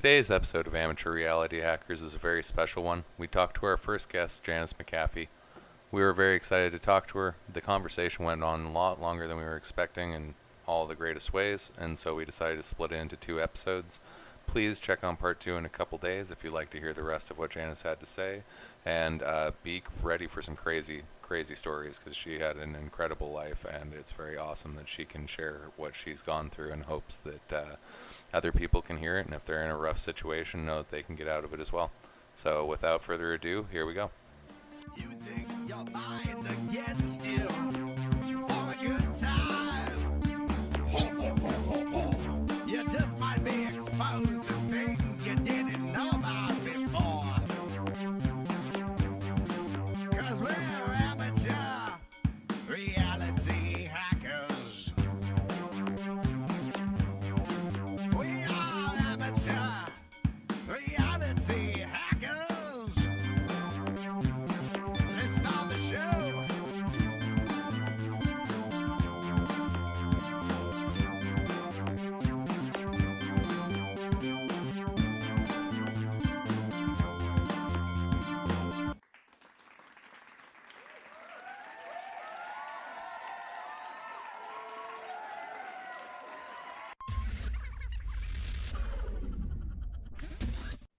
Today's episode of Amateur Reality Hackers is a very special one. We talked to our first guest, Janice Mcafee. We were very excited to talk to her. The conversation went on a lot longer than we were expecting in all the greatest ways, and so we decided to split it into 2 episodes. Please check on part 2 in a couple days if you'd like to hear the rest of what Janice had to say, and be ready for some crazy stories, because she had an incredible life, and it's very awesome that she can share what she's gone through in hopes that other people can hear it, and if they're in a rough situation, know that they can get out of it as well. So without further ado, here we go. Using your mind against you for a good time. You just might be exposed to things you didn't know about before. 'Cause we're amateur reality hackers. We are amateur reality hackers. Let's start the show.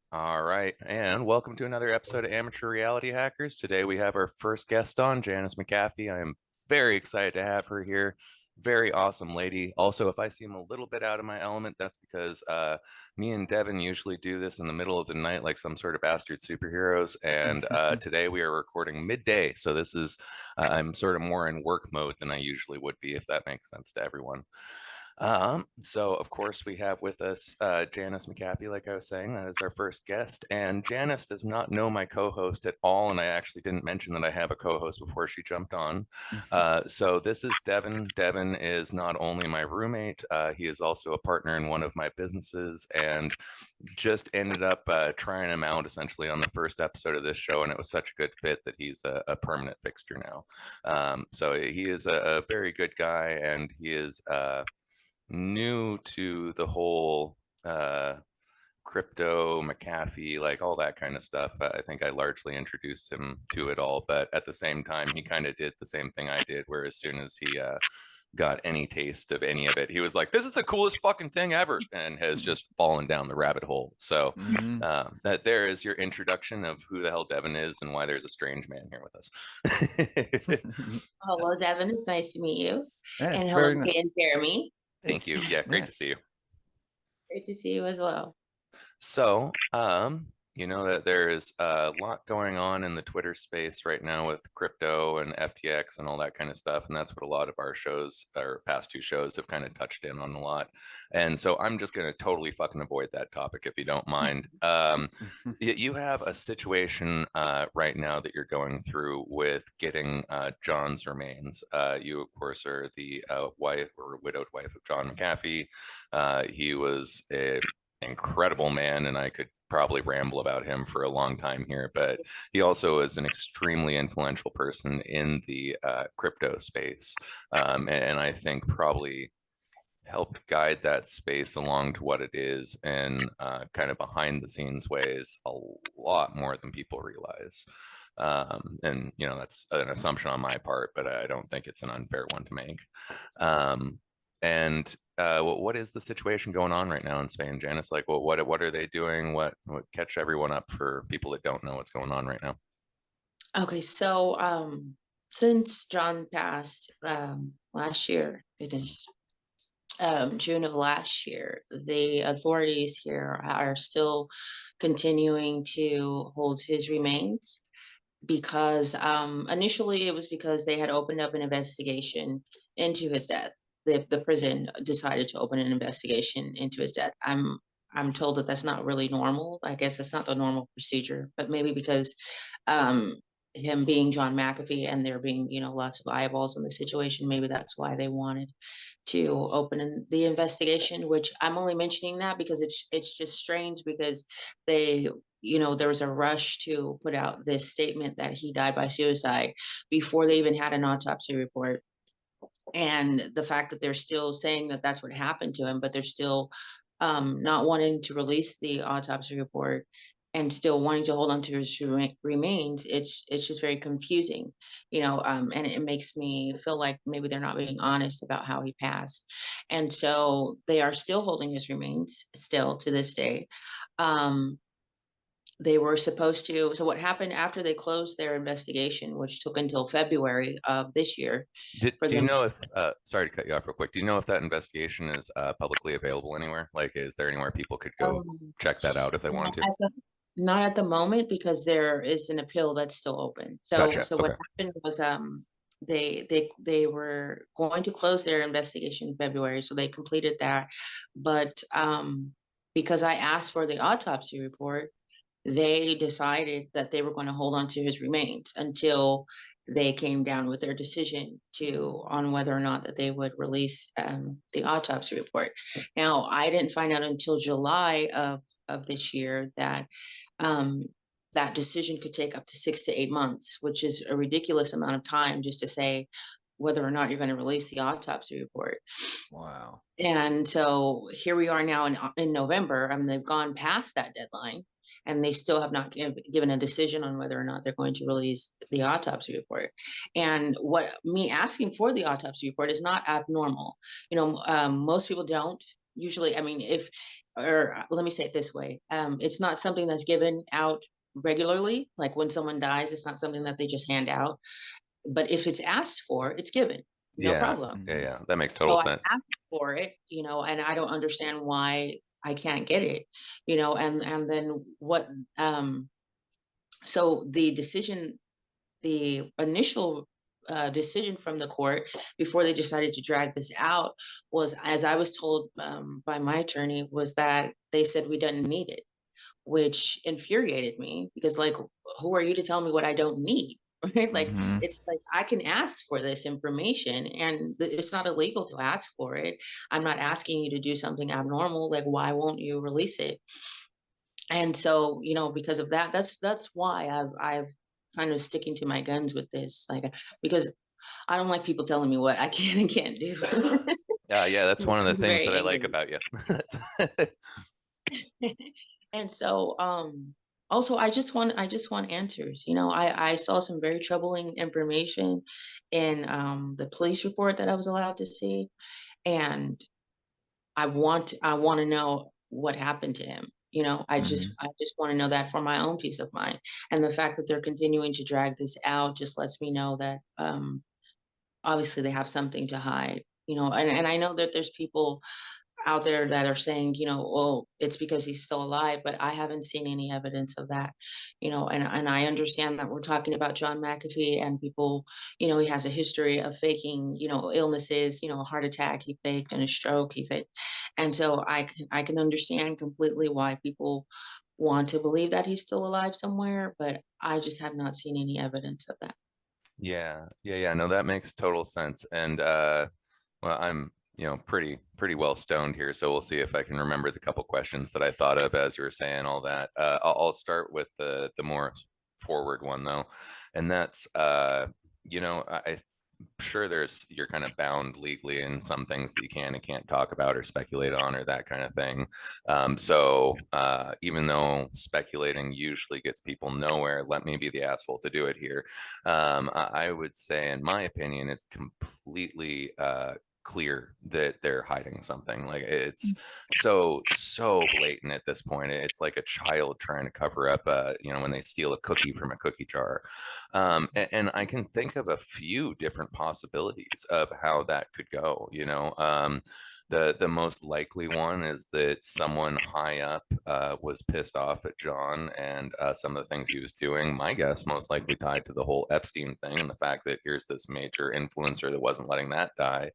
All right, and welcome to another episode of Amateur Reality Hackers. Today we have our first guest on, Janice Mcafee. I am very excited to have her here. Very awesome lady. Also, if I seem a little bit out of my element, that's because me and Devin usually do this in the middle of the night like some sort of bastard superheroes, and today we are recording midday, so this is I'm sort of more in work mode than I usually would be, if that makes sense to everyone. So of course we have with us Janice Mcafee, like I was saying. That is our first guest, and Janice does not know my co-host at all, and I actually didn't mention that I have a co-host before she jumped on. So this is Devin. Devin is not only my roommate, he is also a partner in one of my businesses, and just ended up trying him out essentially on the first episode of this show, and it was such a good fit that he's a permanent fixture now. So he is a very good guy, and he is new to the whole crypto, McAfee, like all that kind of stuff. I think I largely introduced him to it all, but at the same time, he kind of did the same thing I did, where as soon as he got any taste of any of it, he was like, this is the coolest fucking thing ever, and has just fallen down the rabbit hole. So that there is your introduction of who the hell Devin is and why there's a strange man here with us. Hello, Devin. It's nice to meet you. Yes, and hello, very nice. Dan Jeremy. Thank you. Yeah, great to Yes. see you. Great to see you as well. So, you know that there is a lot going on in the Twitter space right now with crypto and FTX and all that kind of stuff. And that's what a lot of our shows, our past 2 shows, have kind of touched in on a lot. And so I'm just going to totally fucking avoid that topic, if you don't mind. You have a situation right now that you're going through with getting John's remains. You, of course, are the wife or widowed wife of John McAfee. He was a incredible man, and I could probably ramble about him for a long time here, but he also is an extremely influential person in the crypto space, and I think probably helped guide that space along to what it is in kind of behind the scenes ways a lot more than people realize. And you know, that's an assumption on my part, but I don't think it's an unfair one to make. And what is the situation going on right now in Spain, Janice? Like, what are they doing? What catch everyone up for people that don't know what's going on right now? Okay, so since John passed last year, June of last year, the authorities here are still continuing to hold his remains, because initially it was because they had opened up an investigation into his death. The prison decided to open an investigation into his death. I'm told that that's not really normal. I guess it's not the normal procedure, but maybe because him being John McAfee and there being, lots of eyeballs on the situation, maybe that's why they wanted to open the investigation. Which I'm only mentioning that because it's just strange, because they, there was a rush to put out this statement that he died by suicide before they even had an autopsy report. And the fact that they're still saying that that's what happened to him, but they're still not wanting to release the autopsy report and still wanting to hold on to his remains, it's just very confusing, and it makes me feel like maybe they're not being honest about how he passed. And so they are still holding his remains still to this day. Um, they were supposed to. So what happened after they closed their investigation, which took until February of this year for Do you them to. know if sorry to cut you off real quick. Do you know if that investigation is publicly available anywhere? Like, is there anywhere people could go um, check that out if they Not wanted to? at the not at the moment, because there is an appeal that's still open. So Gotcha. so what Okay. happened was, they were going to close their investigation in February, so they completed that. But, because I asked for the autopsy report, they decided that they were going to hold on to his remains until they came down with their decision to on whether or not that they would release, the autopsy report. Now, I didn't find out until July of this year that, um, that decision could take up to 6 to 8 months, which is a ridiculous amount of time just to say whether or not you're going to release the autopsy report. Wow. And so here we are now in November. I mean, they've gone past that deadline, and they still have not given a decision on whether or not they're going to release the autopsy report. And what me asking for the autopsy report is not abnormal. Most people don't usually. I mean, if or let me say it this way: it's not something that's given out regularly. Like when someone dies, it's not something that they just hand out. But if it's asked for, it's given, no Yeah. problem. Yeah. Yeah. That makes So total I sense. asked for it, and I don't understand why I can't get it, and then what, so the initial decision from the court before they decided to drag this out was, as I was told, by my attorney, was that they said we didn't need it, which infuriated me because, like, who are you to tell me what I don't need? Right? Like, Mhm. it's like I can ask for this information, and it's not illegal to ask for it. I'm not asking you to do something abnormal. Like, why won't you release it? And so, because of that, that's why I've kind of sticking to my guns with this, like, because I don't like people telling me what I can and can't do. Yeah, that's one of the I'm things very that I like angry. about you. And so, also, I just want answers. I saw some very troubling information in, the police report that I was allowed to see, and I want to know what happened to him. I just Mhm. I just want to know that for my own peace of mind. And the fact that they're continuing to drag this out just lets me know that, obviously they have something to hide. And I know that there's people out there that are saying, "Oh, it's because he's still alive," but I haven't seen any evidence of that. And I understand that we're talking about John McAfee and people, he has a history of faking, illnesses, a heart attack he faked and a stroke he faked. And so I can understand completely why people want to believe that he's still alive somewhere, but I just have not seen any evidence of that. Yeah. Yeah. Yeah. No, that makes total sense. And well, I'm, pretty well stoned here, so we'll see if I can remember the couple questions that I thought of as you were saying all that. I'll start with the more forward one though, and that's I'm sure you're kind of bound legally in some things that you can and can't talk about or speculate on or that kind of thing. So even though speculating usually gets people nowhere, let me be the asshole to do it here. I would say, in my opinion, it's completely clear that they're hiding something. Like, it's so blatant at this point. It's like a child trying to cover up when they steal a cookie from a cookie jar. And I can think of a few different possibilities of how that could go. The most likely one is that someone high up was pissed off at John and some of the things he was doing. My guess, most likely tied to the whole Epstein thing and the fact that here's this major influencer that wasn't letting that die.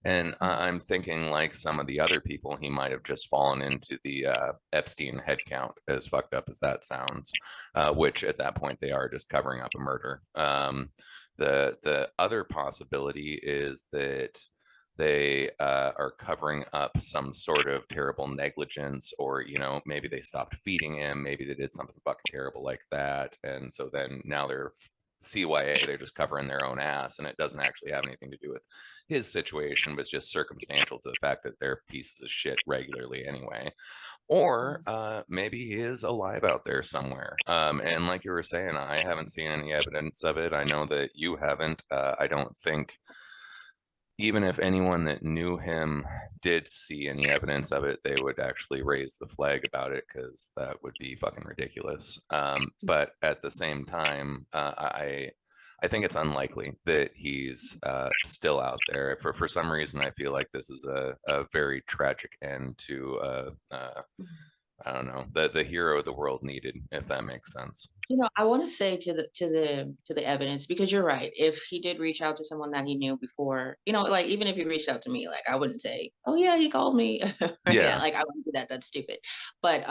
And I'm thinking, like some of the other people, he might have just fallen into the Epstein head count, as fucked up as that sounds, which at that point they are just covering up a murder. The other possibility is that they are covering up some sort of terrible negligence, or maybe they stopped feeding him, maybe they did something fucking terrible like that, and so then now they're CYA. They're just covering their own ass, and it doesn't actually have anything to do with his situation, but it's just circumstantial to the fact that they're pieces of shit regularly anyway. Or maybe he is alive out there somewhere. And like you were saying, I haven't seen any evidence of it. I know that you haven't. I don't think even if anyone that knew him did see any evidence of it, they would actually raise the flag about it, because that would be fucking ridiculous. But at the same time, I think it's unlikely that he's still out there. For some reason, I feel like this is a very tragic end to I don't know, the hero the world needed, if that makes sense. I want to say to the evidence, because you're right. If he did reach out to someone that he knew before, like even if he reached out to me, like I wouldn't say, "Oh yeah, he called me." Yeah, Yeah. like I wouldn't do that. That's stupid. But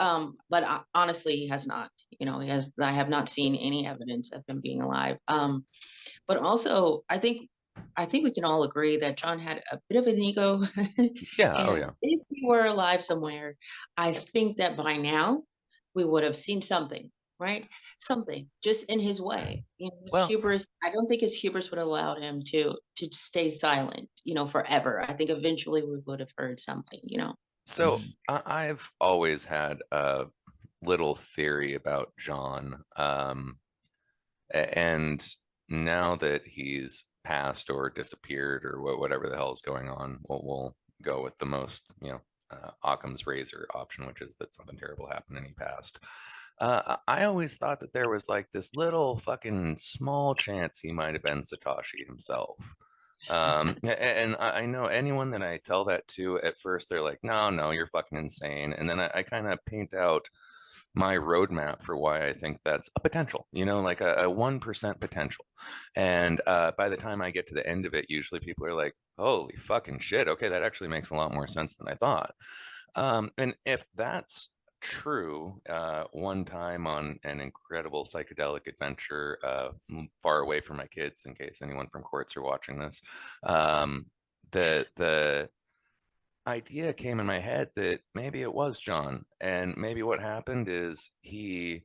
honestly, he has not. He has. I have not seen any evidence of him being alive. But also, I think we can all agree that John had a bit of an ego, Yeah. Oh and yeah. if he were alive somewhere, I think that by now we would have seen something, right? Something just in his way. His Well, hubris. I don't think his hubris would allow him to stay silent, forever. I think eventually we would have heard something. so I've always had a little theory about John. And now that he's passed or disappeared or whatever the hell is going on, we'll go with the most, Occam's razor option, which is that something terrible happened and he passed. I always thought that there was like this little fucking small chance he might have been Satoshi himself. And I know anyone that I tell that to, at first they're like, no, you're fucking insane. And then I kind of paint out my roadmap for why I think that's a potential, like a 1% potential. And by the time I get to the end of it, usually people are like, holy fucking shit. Okay, that actually makes a lot more sense than I thought. And if that's true, one time on an incredible psychedelic adventure far away from my kids, in case anyone from courts are watching this, the idea came in my head that maybe it was John, and maybe what happened is he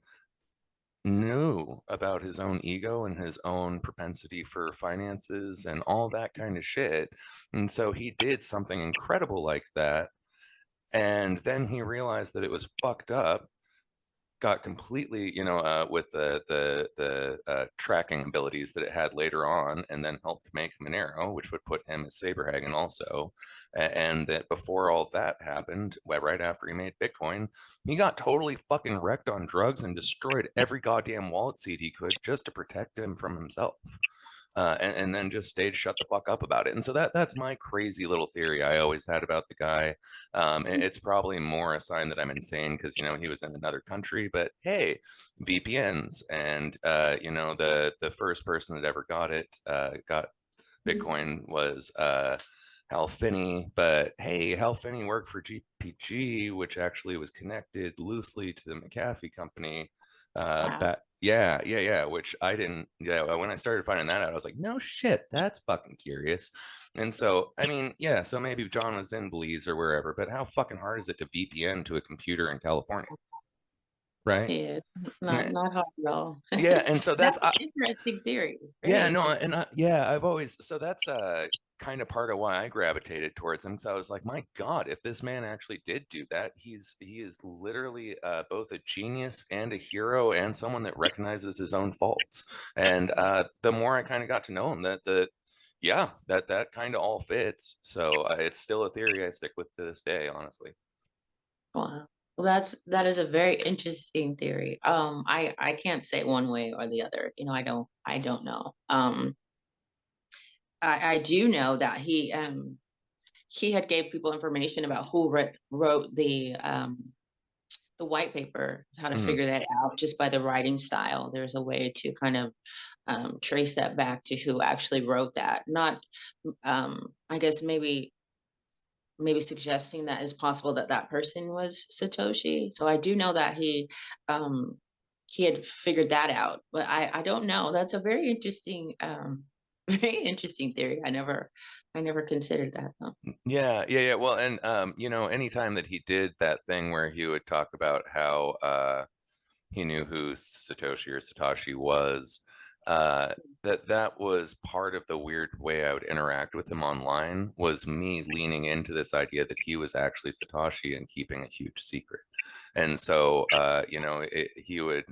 knew about his own ego and his own propensity for finances and all that kind of shit. And so he did something incredible like that. And then he realized that it was fucked up, got completely, with the tracking abilities that it had later on, and then helped make Monero, which would put him as Saberhagen also. And that before all that happened, right after he made Bitcoin, he got totally fucking wrecked on drugs and destroyed every goddamn wallet seed he could just to protect him from himself. And then just stayed shut the fuck up about it. And so that's my crazy little theory I always had about the guy. It's probably more a sign that I'm insane because he was in another country. But hey, VPNs, and the first person that ever got Bitcoin was Hal Finney. But hey, Hal Finney worked for GPG, which actually was connected loosely to the McAfee company. Wow. Back, yeah, which I didn't. Yeah, when I started finding that out, I was like, no shit, that's fucking curious. And so, I mean, yeah, so maybe John was in Belize or wherever, but how fucking hard is it to VPN to a computer in California, right? Yeah, not hard at all. Yeah, and so That's that's an interesting theory. Very yeah, no, interesting. and yeah, I've always, so that's kind of part of why I gravitated towards him. So I was like, my God, if this man actually did do that, he is literally both a genius and a hero and someone that recognizes his own faults. And the more I kind of got to know him, yeah, that kind of all fits. So it's still a theory I stick with to this day, honestly. Wow. Well, that is a very interesting theory. I can't say one way or the other. I don't know. I do know that he had gave people information about who wrote the white paper, how to Mhm. figure that out just by the writing style. There's a way to kind of trace that back to who actually wrote that. Not, I guess maybe suggesting that it's possible that that person was Satoshi. So I do know that he had figured that out, but I don't know. That's a very interesting very interesting theory. I never considered that though. Yeah. Well, and anytime that he did that thing where he would talk about how he knew who Satoshi or Satoshi was. that was part of the weird way I would interact with him online, was me leaning into this idea that he was actually Satoshi and keeping a huge secret. And so, he would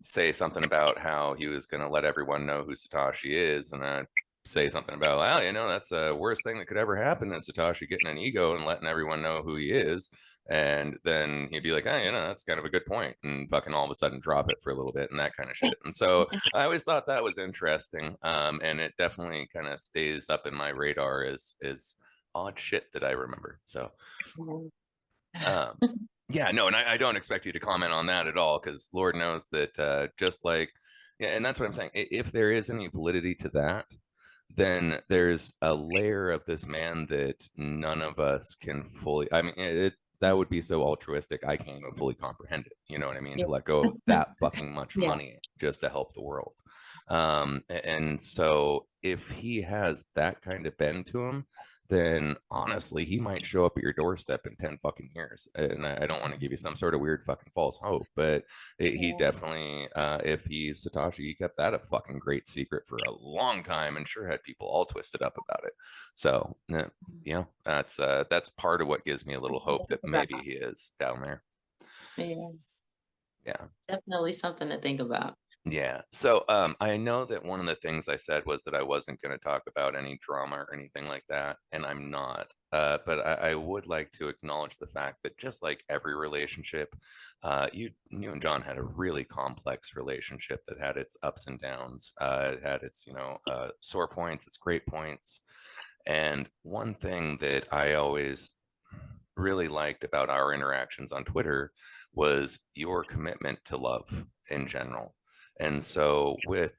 say something about how he was going to let everyone know who Satoshi is, and I'd say something about, well, that's the worst thing that could ever happen is Satoshi getting an ego and letting everyone know who he is. And then he'd be like, oh, that's kind of a good point, and fucking all of a sudden drop it for a little bit and that kind of shit. And so I always thought that was interesting, and it definitely kind of stays up in my radar as odd shit that I remember. So um, yeah, no, and I don't expect you to comment on that at all, because Lord knows that just like, yeah, and that's what I'm saying. If there is any validity to that, then there's a layer of this man that none of us can fully. I mean, that would be so altruistic. I can't even fully comprehend it. You know what I mean? To let go of that fucking much Yeah. money just to help the world. And so if he has that kind of bend to him, then honestly, he might show up at your doorstep in 10 fucking years. And I don't want to give you some sort of weird fucking false hope, but he definitely, if he's Satoshi, he kept that a fucking great secret for a long time and sure had people all twisted up about it. So, that's part of what gives me a little hope that maybe he is down there. Yeah, Yeah. definitely something to think about. Yeah. So I know that one of the things I said was that I wasn't going to talk about any drama or anything like that, and I'm not. But I would like to acknowledge the fact that just like every relationship, you and John had a really complex relationship that had its ups and downs. It had its sore points, its great points, and one thing that I always really liked about our interactions on Twitter was your commitment to love in general. And so, with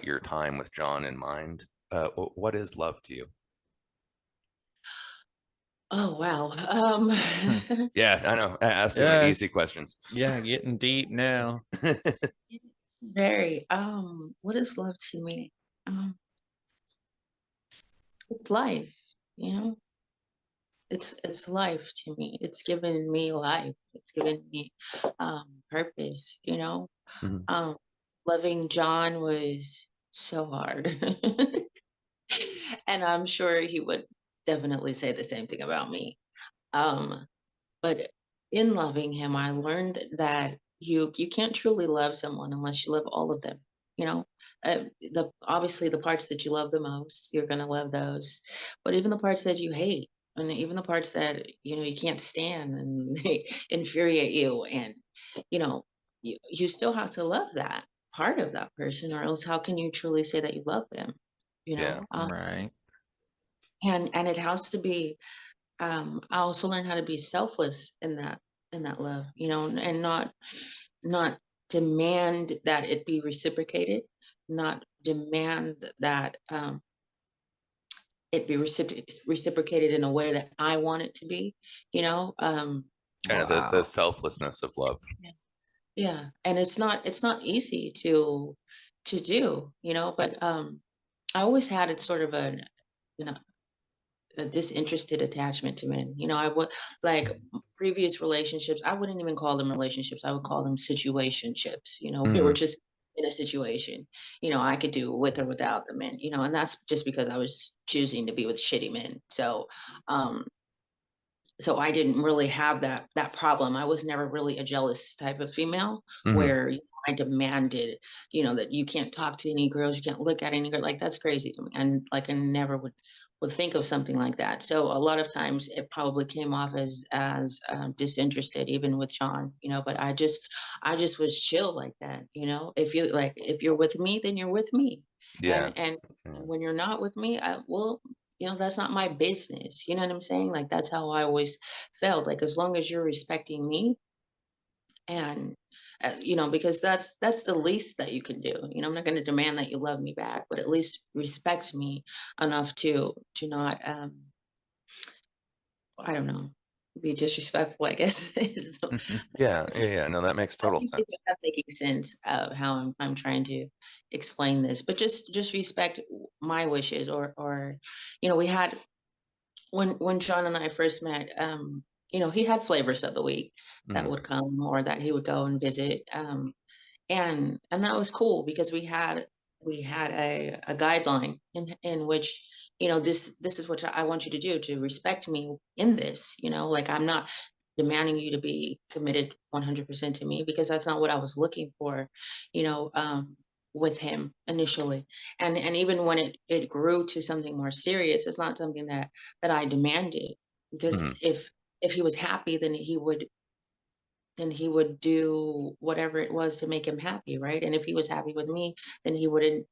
your time with John in mind, what is love to you? Oh, wow. Yeah, I know. Asking the Yes. easy questions. Yeah, getting deep now. Very. What is love to me? It's life, you know? It's life to me. It's given me life. It's given me purpose, you know? Mhm. Um, Loving John was so hard. And I'm sure he would definitely say the same thing about me. Um, but in loving him, I learned that you can't truly love someone unless you love all of them. You know, the obviously the parts that you love the most, you're gonna love those. But even the parts that you hate, and even the parts that you can't stand and they infuriate you, and you know, you still have to love that part of that person, or else how can you truly say that you love them? You Yeah. know, Right. and it has to be I also learned how to be selfless in that love, and not demand that it be reciprocated, not demand that it be reciprocated in a way that I want it to be, you know. Kind of the Wow. selflessness of love. Yeah, yeah, and it's not easy to do, but I always had it sort of you know a disinterested attachment to men. I would like previous relationships. I wouldn't even call them relationships. I would call them situationships. We were Hmm. just in a situation. I could do with or without the men. And that's just because I was choosing to be with shitty men. Um, so I didn't really have that problem. I was never really a jealous type of female Hmm. where I demanded, that you can't talk to any girls, you can't look at any girl. Like that's crazy to me. And like I never would think of something like that. So a lot of times it probably came off as disinterested, even with Sean. But I just was chill like that. If you're with me, then you're with me, Yeah. and Yeah. when you're not with me, that's not my business. You know what I'm saying? Like that's how I always felt. Like as long as you're respecting me, and because that's the least that you can do. I'm not going to demand that you love me back, but at least respect me enough to not I don't know, be disrespectful, I guess. So Yeah. Yeah. Yeah. No, that makes I total think it's sense. not making sense of how I'm trying to explain this, but just respect my wishes, or we had when John and I first met, he had flavors of the week that Hmm. would come or that he would go and visit. And that was cool because we had we had a guideline in which, this is what I want you to do, to respect me in this, like I'm not demanding you to be committed 100% to me, because that's not what I was looking for, you know, um, with him initially. And even when it grew to something more serious, it's not something that I demanded, because Mhm. if he was happy, then he would do whatever it was to make him happy, right? And if he was happy with me, then he wouldn't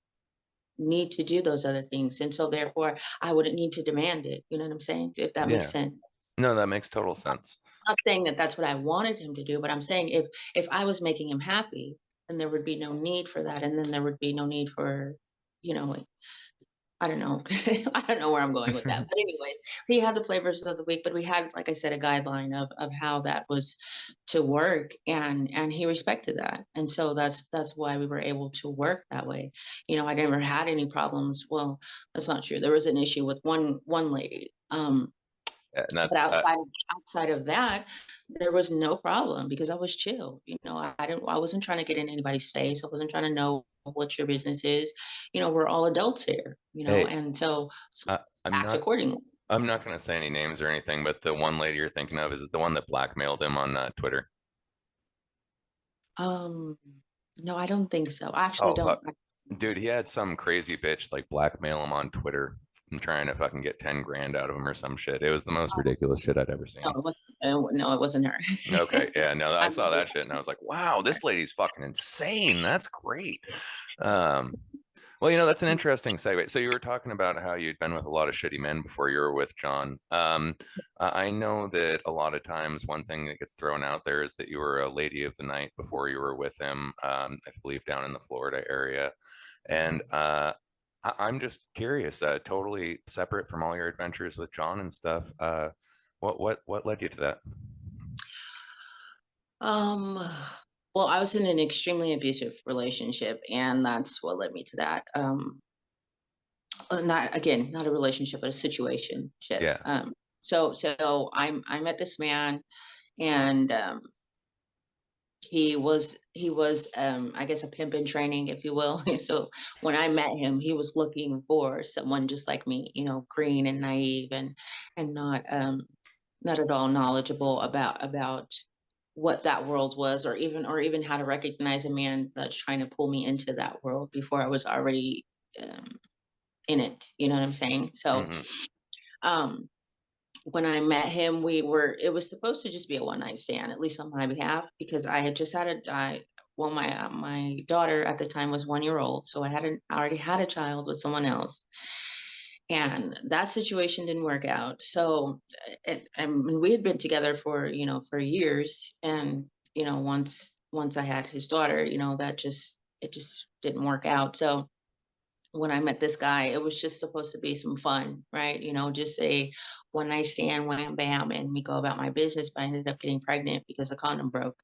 need to do those other things. And so therefore I wouldn't need to demand it. You know what I'm saying? If that makes Yeah. sense. No, that makes total sense. I'm not saying that that's what I wanted him to do, but I'm saying if I was making him happy, then there would be no need for that. And then there would be no need for, you know, I don't know. I don't know where I'm going with that. But anyways, he had the flavors of the week, but we had, like I said, a guideline of how that was to work, and he respected that. And so that's why we were able to work that way. I never had any problems. Well, that's not true. There was an issue with one lady. And But that's outside of that, there was no problem because I was chill. I wasn't trying to get in anybody's face. I wasn't trying to know what your business is. We're all adults here, hey, and so I, I'm act not accordingly. I'm not going to say any names or anything, but the one lady you're thinking of, is it the one that blackmailed him on Twitter? Um, no, I don't think so. I actually Oh don't. fuck, dude, he had some crazy bitch like blackmail him on Twitter and trying to fucking get 10 grand out of him or some shit. It was the most ridiculous shit I'd ever No, seen. no, it wasn't her. Okay, yeah, no, I I saw never that shit and I was like, wow, this lady's fucking insane. That's great. Um, well, that's an interesting segue. So you were talking about how you'd been with a lot of shitty men before you were with John. I know that a lot of times one thing that gets thrown out there is that you were a lady of the night before you were with him. I believe down in the Florida area, and I'm just curious. Totally separate from all your adventures with John and stuff. What led you to that? Um, well, I was in an extremely abusive relationship, and that's what led me to that. Not a relationship, but a situationship. Yeah. So I met this man, and he was I guess a pimp in training, if you will. So when I met him, he was looking for someone just like me, green and naive, and not at all knowledgeable about what that world was, or even how to recognize a man that's trying to pull me into that world before I was already um, in it. You know what I'm saying? So Hmm. um, when I met him, it was supposed to just be a one night stand, at least on my behalf, because I had just had well, my daughter at the time was 1 year old, so I already had a child with someone else, and that situation didn't work out. So, I mean, we had been together for years, and once I had his daughter, it just didn't work out. So when I met this guy, it was just supposed to be some fun, right? Just a one night stand, wham bam, and me go about my business. But I ended up getting pregnant because the condom broke,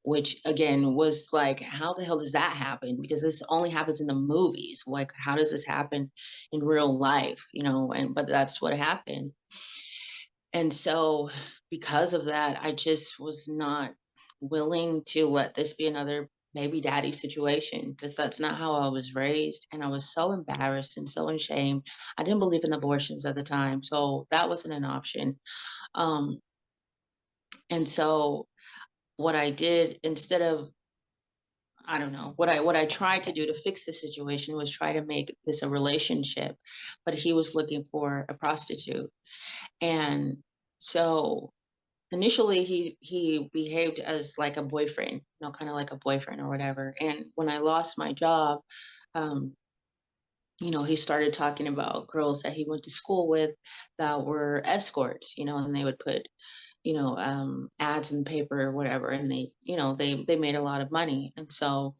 which again was like, how the hell does that happen? Because this only happens in the movies. Like, how does this happen in real life? But that's what happened. And so because of that, I just was not willing to let this be another baby daddy situation, because that's not how I was raised. And I was so embarrassed and so ashamed. I didn't believe in abortions at the time. So that wasn't an option. Um, and so what I did, instead of, I don't know, what I tried to do to fix the situation was try to make this a relationship, but he was looking for a prostitute. And so initially he behaved as like a boyfriend, kind of like a boyfriend or whatever. And when I lost my job, um, he started talking about girls that he went to school with that were escorts, and they would put, ads in the paper or whatever, and they made a lot of money. And so,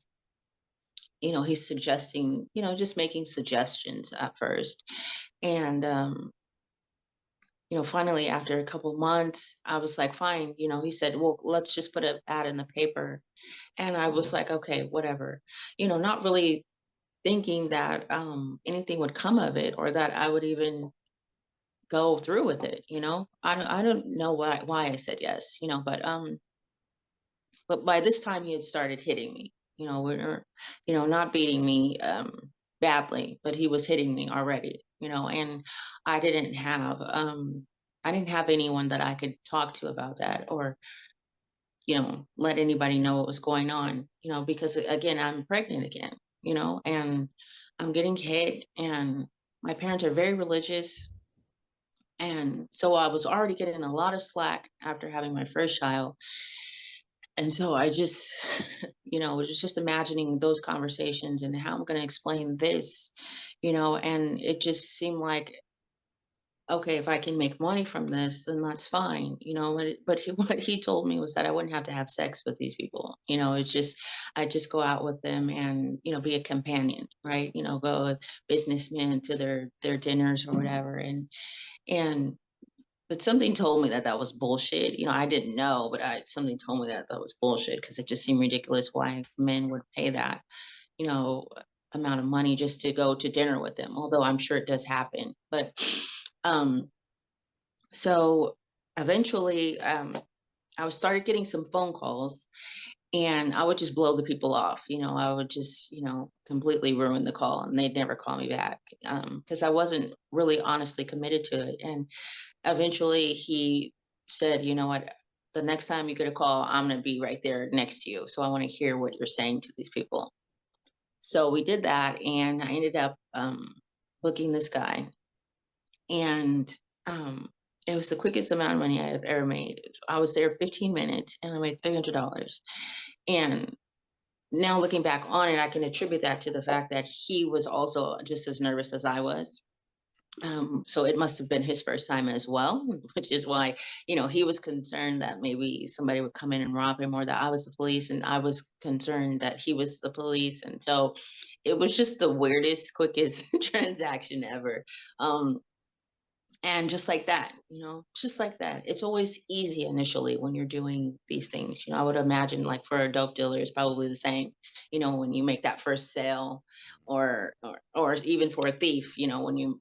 he's suggesting, just making suggestions at first. And finally, after a couple months, I was like, fine. He said, well, let's just put an ad in the paper. And I was like, okay, whatever. Not really thinking that anything would come of it, or that I would even go through with it. I don't know why I said yes, but by this time he had started hitting me, not beating me. badly, but he was hitting me already, and I didn't have anyone that I could talk to about that, or let anybody know what was going on, because again, I'm pregnant again, and I'm getting hit, and my parents are very religious. And so I was already getting a lot of slack after having my first child. And so I just, was just imagining those conversations and how I'm going to explain this, and it just seemed like, okay, if I can make money from this, then that's fine, what he told me was that I wouldn't have to have sex with these people. It's just, I just go out with them and, be a companion, right? Go with businessmen to their dinners or whatever. And but something told me that that was bullshit. I didn't know, but something told me that that was bullshit, because it just seemed ridiculous why men would pay that, you know, amount of money just to go to dinner with them. Although I'm sure it does happen. But um, so eventually, I started getting some phone calls, and I would just blow the people off. I would just, completely ruin the call, and they'd never call me back, because I wasn't really honestly committed to it. And eventually he said, you know what, the next time you get a call, I'm going to be right there next to you. So I want to hear what you're saying to these people. So we did that, and I ended up booking this guy. And it was the quickest amount of money I have ever made. I was there 15 minutes and I made $300. And now looking back on it, I can attribute that to the fact that he was also just as nervous as I was. So it must have been his first time as well, which is why, he was concerned that maybe somebody would come in and rob him, or that I was the police, and I was concerned that he was the police. And so it was just the weirdest, quickest transaction ever. Um, and just like that, just like that. It's always easy initially when you're doing these things. I would imagine, like, for a dope dealer, it's probably the same, when you make that first sale, or even for a thief, when you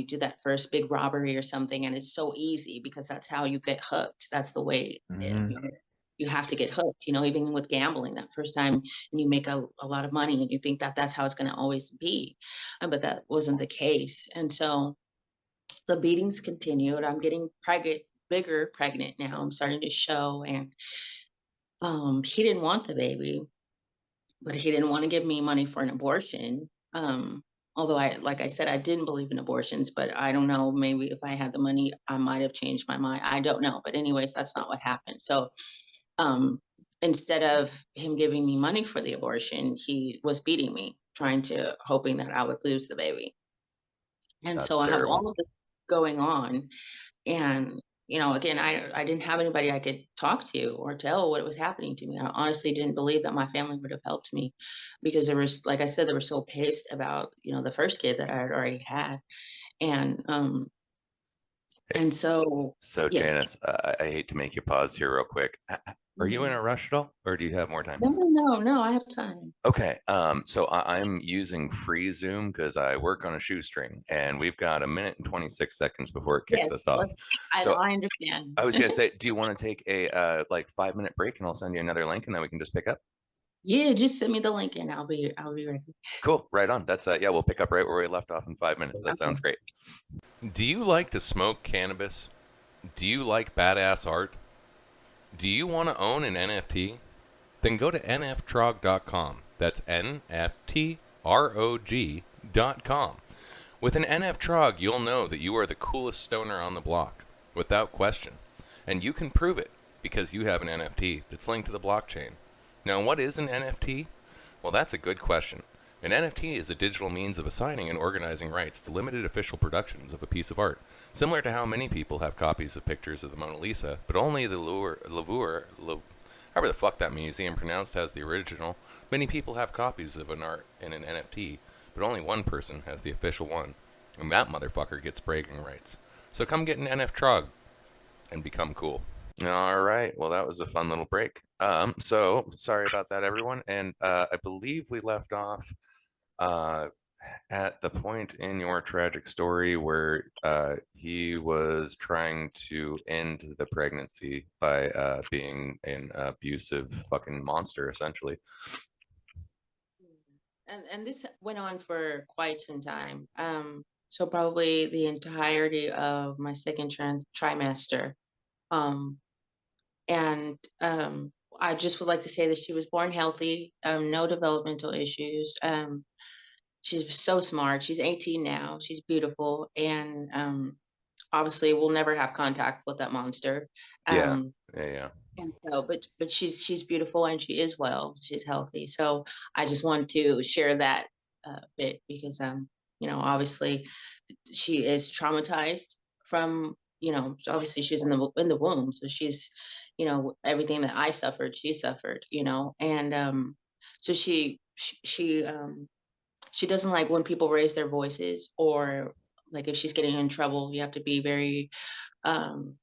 do that first big robbery or something, and it's so easy because that's how you get hooked. That's the way, you have to get hooked, even with gambling that first time, and you make a lot of money, and you think that that's how it's going to always be. But that wasn't the case. And so the beatings continued. I'm getting bigger pregnant now. I'm starting to show. And he didn't want the baby, but he didn't want to give me money for an abortion. Although like I said, I didn't believe in abortions, but I don't know, maybe if I had the money, I might have changed my mind. I don't know. But anyways, that's not what happened. So um, instead of him giving me money for the abortion, he was beating me, hoping that I would lose the baby. And so That's I have terrible. all of this going on. And, again, I didn't have anybody I could talk to or tell what was happening to me. I honestly didn't believe that my family would have helped me, because like I said, they were so pissed about, the first kid that I had already had. And, and so, So, yes. Janice, I hate to make you pause here real quick. Are you in Mhm. a rush at all, or do you have more time? No, I have time. Okay. So I'm using free Zoom because I work on a shoestring, and we've got a minute and 26 seconds before it kicks Yes, us off. I So understand. I was gonna say, do you want to take a like 5-minute break, and I'll send you another link, and then we can just pick up? Yeah, just send me the link and I'll be ready. Cool. Right on. That's yeah, we'll pick up right where we left off in 5 minutes. That sounds great. Do you like to smoke cannabis? Do you like badass art? Do you want to own an NFT? Then go to nftrog.com. That's nftrog.com. With an NFTrog, you'll know that you are the coolest stoner on the block, without question. And you can prove it because you have an NFT that's linked to the blockchain. Now, what is an NFT? Well, that's a good question. An NFT is a digital means of assigning and organizing rights to limited official productions of a piece of art, similar to how many people have copies of pictures of the Mona Lisa, but only the however the fuck that museum pronounced has the original. Many people have copies of an art in an NFT, but only one person has the official one, and that motherfucker gets bragging rights. So come get an NFTrog and become cool. All right. Well, that was a fun little break. So sorry about that, everyone. And I believe we left off at the point in your tragic story where he was trying to end the pregnancy by being an abusive fucking monster, essentially. and this went on for quite some time. So probably the entirety of my second trimester. Um, and I just would like to say that she was born healthy, no developmental issues. She's so smart. She's 18 now. She's beautiful, and obviously we'll never have contact with that monster. Yeah. Um, Yeah. and so, but she's beautiful and she is well. She's healthy. So I just want to share that bit because obviously she is traumatized from obviously she's in the womb, so she's everything that I suffered, she suffered, and so she doesn't like when people raise their voices, or like if she's getting in trouble, you have to be very um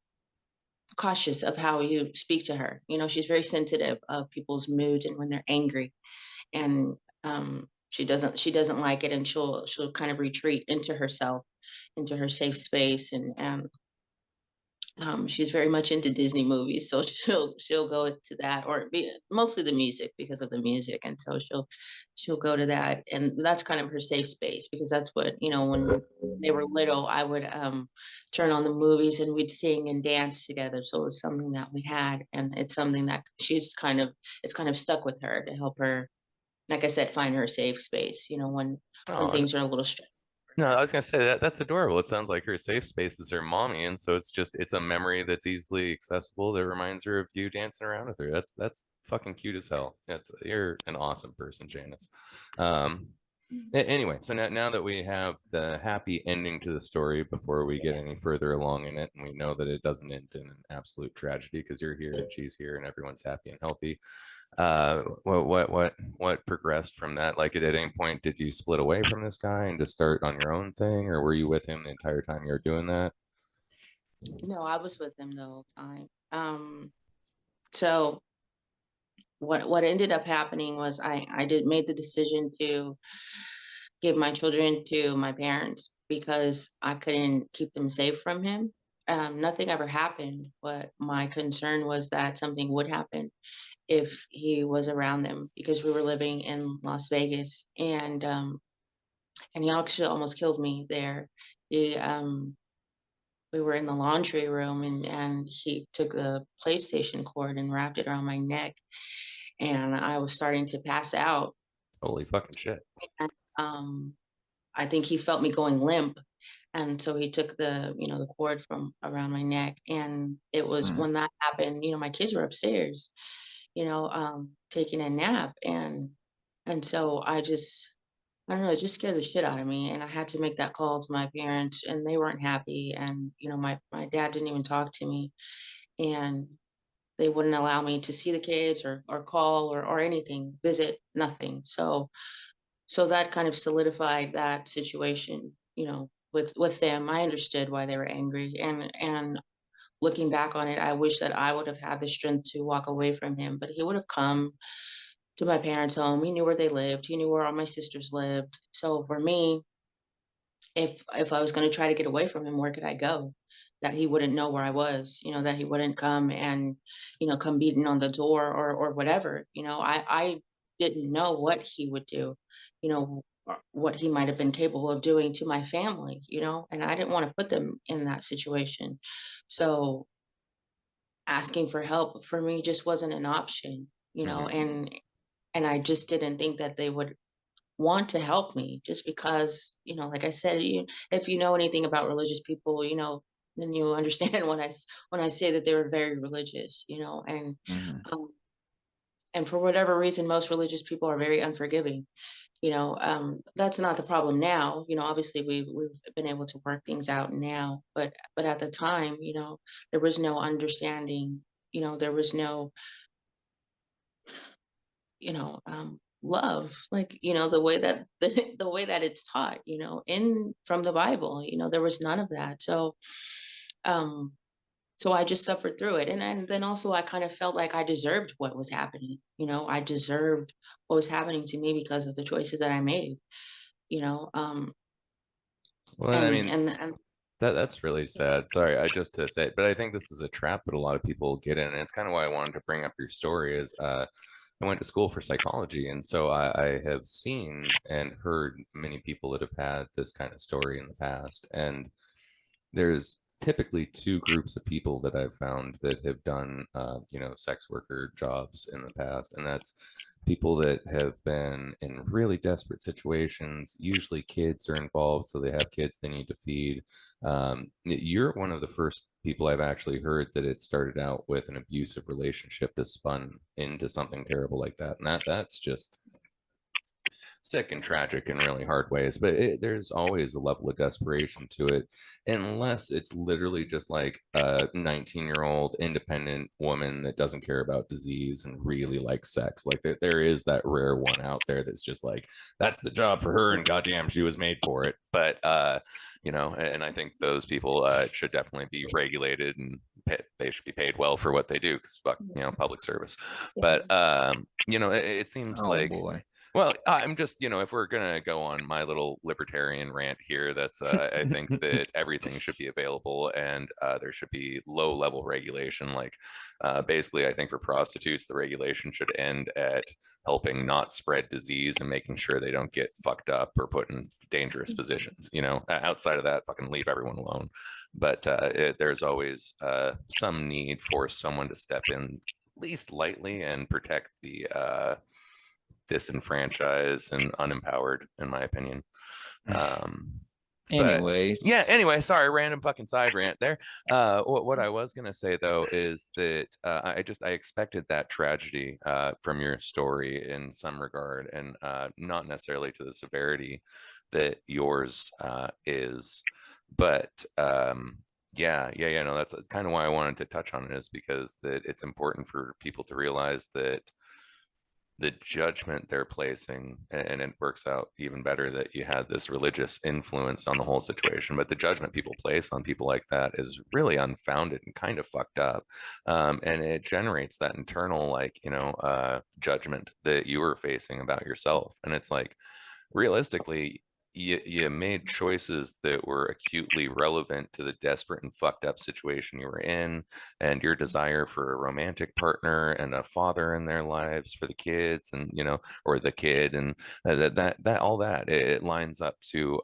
cautious of how you speak to her. She's very sensitive of people's moods and when they're angry, and she doesn't like it, and she'll kind of retreat into herself, into her safe space, and she's very much into Disney movies, so she'll go to that, or mostly the music, because of the music, and so she'll go to that, and that's kind of her safe space, because that's what when they were little, I would turn on the movies and we'd sing and dance together, so it was something that we had, and it's something that it's kind of stuck with her to help her, like I said, find her safe space, when Oh, things are a little stressful. no, I was gonna say that's adorable. It sounds like her safe space is her mommy, and so it's a memory that's easily accessible that reminds her of you dancing around with her. That's fucking cute as hell. You're an awesome person, Janice. Um, Anyway, so now that we have the happy ending to the story before we get any further along in it, and we know that it doesn't end in an absolute tragedy because you're here and she's here and everyone's happy and healthy. What progressed from that? Like, at any point, did you split away from this guy and just start on your own thing, or were you with him the entire time you were doing that? No, I was with him the whole time. So what ended up happening was I did made the decision to give my children to my parents because I couldn't keep them safe from him. Nothing ever happened, but my concern was that something would happen if he was around them, because we were living in Las Vegas, and he actually almost killed me there. He We were in the laundry room, and he took the PlayStation cord and wrapped it around my neck, and I was starting to pass out. Holy fucking shit! And, I think he felt me going limp, and so he took the cord from around my neck, and it was Mm. when that happened, my kids were upstairs, taking a nap, and so I don't know, it just scared the shit out of me, and I had to make that call to my parents, and they weren't happy, and my dad didn't even talk to me, and they wouldn't allow me to see the kids, or call, or anything, visit, nothing. So that kind of solidified that situation, with them. I understood why they were angry, and looking back on it, I wish that I would have had the strength to walk away from him, but he would have come to my parents' home. He knew where they lived. He knew where all my sisters lived. So for me, if I was going to try to get away from him, where could I go? That he wouldn't know where I was, that he wouldn't come and, come beating on the door, or whatever. I didn't know what he would do, or what he might have been capable of doing to my family, and I didn't want to put them in that situation. So asking for help for me just wasn't an option, Mhm. and I just didn't think that they would want to help me, just because, like I said, if you know anything about religious people, then you understand when I say that they were very religious, Mhm. um, and for whatever reason, most religious people are very unforgiving. That's not the problem now. Obviously we've been able to work things out now, but at the time, there was no understanding. There was no love, like, the way that the way that it's taught, in from the Bible, there was none of that. Um so I just suffered through it, and then also I kind of felt like I deserved what was happening. I deserved what was happening to me because of the choices that I made. you know um Well, I and mean, and that's really sad. Sorry, I just to say, but I think this is a trap that a lot of people get in, and it's kind of why I wanted to bring up your story. Is I went to school for psychology, and so I have seen and heard many people that have had this kind of story in the past. And there's typically two groups of people that I've found that have done, sex worker jobs in the past, and that's people that have been in really desperate situations. Usually, kids are involved, so they have kids they need to feed. You're one of the first people I've actually heard that it started out with an abusive relationship that spun into something terrible like that, and that's just sick and tragic in really hard ways. But there's always a level of desperation to it, unless it's literally just like a 19-year-old independent woman that doesn't care about disease and really likes sex. Like there is that rare one out there that's just like, that's the job for her, and goddamn, she was made for it. But and I think those people should definitely be regulated, and they should be paid well for what they do, because fuck, public service. But it seems Oh like, boy. well, I'm just, if we're going to go on my little libertarian rant here, that's, I think that everything should be available, and there should be low level regulation. Like, basically, I think for prostitutes, the regulation should end at helping not spread disease and making sure they don't get fucked up or put in dangerous positions. Outside of that, fucking leave everyone alone. But there's always some need for someone to step in, at least lightly, and protect the disenfranchised and unempowered, in my opinion. But Anyways. yeah, anyway, sorry, random fucking side rant there. What I was gonna say though is that I expected that tragedy from your story in some regard, and not necessarily to the severity that yours is, but no, that's kind of why I wanted to touch on it, is because that it's important for people to realize that the judgment they're placing, and it works out even better that you had this religious influence on the whole situation, but the judgment people place on people like that is really unfounded and kind of fucked up. And it generates that internal, like, judgment that you were facing about yourself. And it's like, realistically, you made choices that were acutely relevant to the desperate and fucked up situation you were in, and your desire for a romantic partner and a father in their lives for the kids, and or the kid, and that all that, it lines up to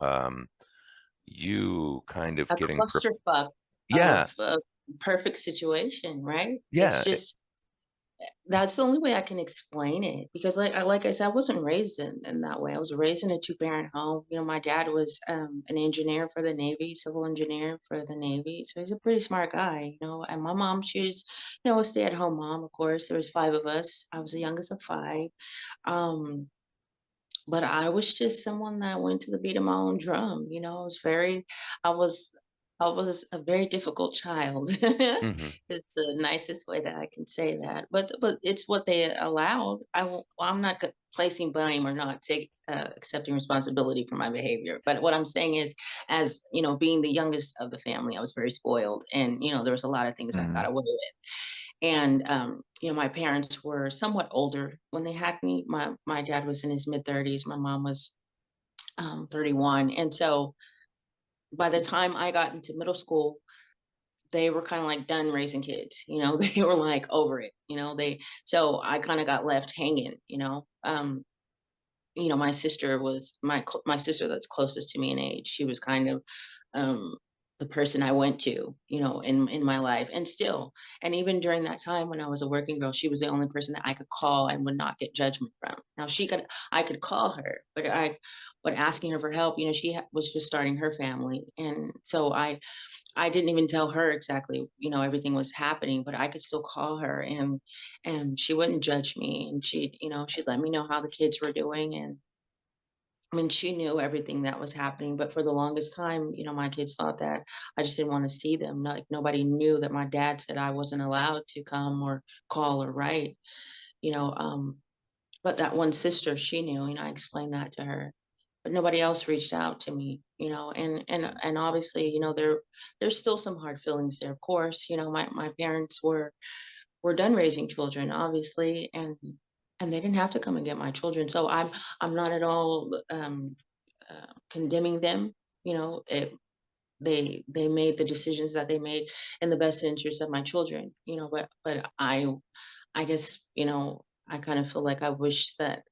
you kind of A getting clusterfuck yeah, of a perfect situation, right? It's yeah. just that's the only way I can explain it, because like I said, I wasn't raised in that way. I was raised in a two-parent home. My dad was an engineer for the Navy, civil engineer for the Navy. So he's a pretty smart guy. And my mom, she was, a stay-at-home mom, of course. There was five of us. I was the youngest of five. Um, but I was just someone that went to the beat of my own drum. I was, I was a very difficult child. Hmm. Is the nicest way that I can say that. But it's what they allowed. I'm not placing blame or not accepting responsibility for my behavior. But what I'm saying is, as being the youngest of the family, I was very spoiled, and there was a lot of things I got Mm. away with. And my parents were somewhat older when they had me. My dad was in his mid 30s. My mom was 31. And so by the time I got into middle school, they were kind of like done raising kids. They were like over it. So I kind of got left hanging. My sister was my sister that's closest to me in age. She was kind of um, the person I went to, in my life, and still, and even during that time when I was a working girl, she was the only person that I could call and would not get judgment from. Now I could call her, but asking her for help, she was just starting her family, and so I didn't even tell her exactly, everything was happening, but I could still call her, and she wouldn't judge me, and she'd let me know how the kids were doing. And I mean, she knew everything that was happening, but for the longest time, my kids thought that I just didn't want to see them. Like, nobody knew that my dad said I wasn't allowed to come or call or write, you know. But that one sister, she knew, and I explained that to her. But nobody else reached out to me. And obviously, there's still some hard feelings there. Of course, my parents were done raising children, obviously, and they didn't have to come and get my children. So I'm not at all condemning them. They made the decisions that they made in the best interest of my children. But I guess I kind of feel like I wish that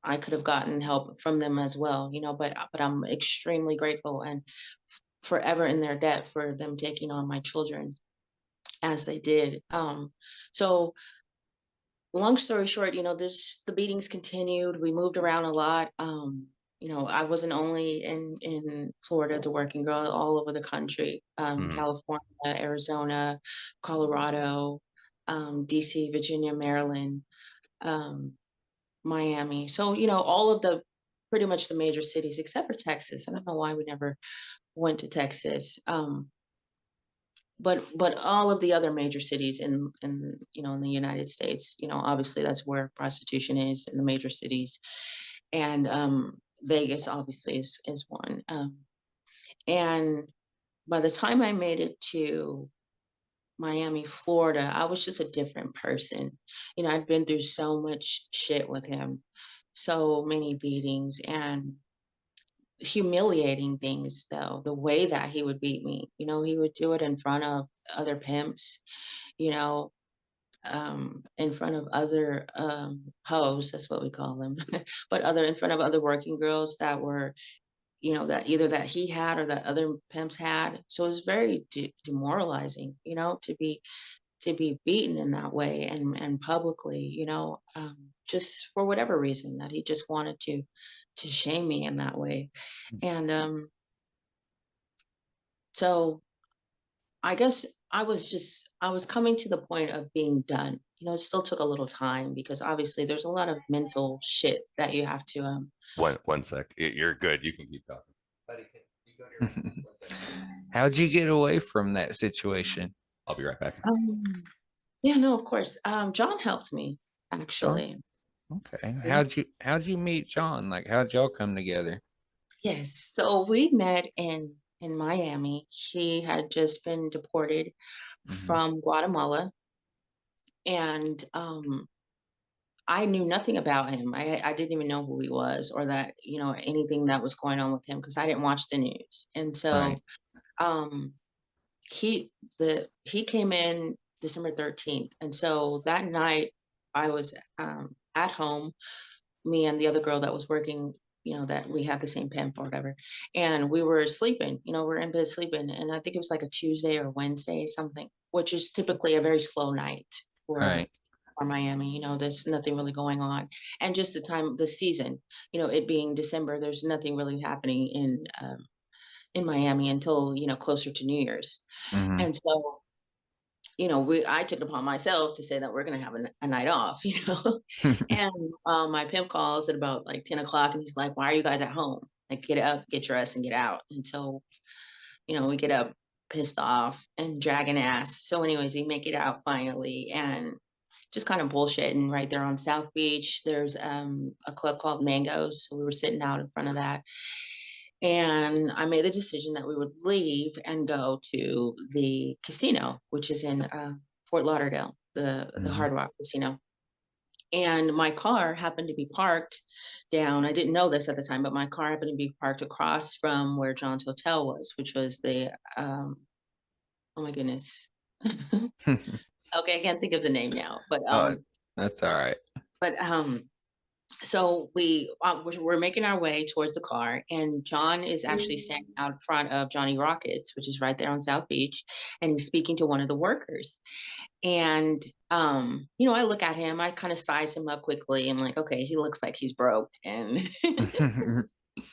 I could have gotten help from them as well, but I'm extremely grateful and forever in their debt for them taking on my children as they did. So long story short, there's the beatings continued. We moved around a lot. I wasn't only in Florida as a working girl, all over the country, Mhm. California, Arizona, Colorado, DC, Virginia, Maryland, um, Miami. So, all of the pretty much the major cities except for Texas. I don't know why we never went to Texas. But all of the other major cities in the United States, obviously that's where prostitution is in the major cities, and Vegas obviously is one. And by the time I made it to Miami, Florida, I was just a different person. I'd been through so much shit with him, so many beatings and humiliating things, though. The way that he would beat me, he would do it in front of other pimps, you know, in front of other hoes, that's what we call them, but other in front of other working girls that were, that either that he had or that other pimps had. So it was very demoralizing, to be beaten in that way and publicly, just for whatever reason that he just wanted to shame me in that way. And so I guess I was coming to the point of being done. It still took a little time because obviously there's a lot of mental shit that you have to One sec. You're good. You can keep talking. Buddy, can you go to your room? 1 second. How'd you get away from that situation? I'll be right back. um yeah, no, of course. John helped me John? actually. Okay. Yeah. How'd you meet John? Like how'd y'all come together? Yes. So we met in Miami. He had just been deported Hmm. from Guatemala, and I knew nothing about him. I didn't even know who he was or that, anything that was going on with him because I didn't watch the news. And Right. so um he came in December 13th. And so that night I was at home, me and the other girl that was working, that we had the same pimp or whatever. And we were sleeping, we're in bed sleeping. And I think it was like a Tuesday or Wednesday, something, which is typically a very slow night for Right. or Miami, there's nothing really going on. And just the season, it being December, there's nothing really happening in Miami until, closer to New Year's. Hmm. And so, I took it upon myself to say that we're going to have a night off, and my pimp calls at about like 10 o'clock and he's like, why are you guys at home? Like, get up, get dressed and get out. And so, we get up pissed off and dragging ass. So anyways, we make it out finally and just kind of bullshitting right there on South Beach. There's a club called Mangoes. So we were sitting out in front of that. And I made the decision that we would leave and go to the casino, which is in Fort Lauderdale, the Hmm. Hard Rock Casino. And my car happened to be parked down. I didn't know this at the time, but my car happened to be parked across from where John's hotel was, which was the oh my goodness. Okay, I can't think of the name now, but Oh, that's all right. but so we're making our way towards the car, and John is actually standing out in front of Johnny Rockets, which is right there on South Beach, and he's speaking to one of the workers. And I look at him, I kind of size him up quickly, and like, okay, he looks like he's broke, and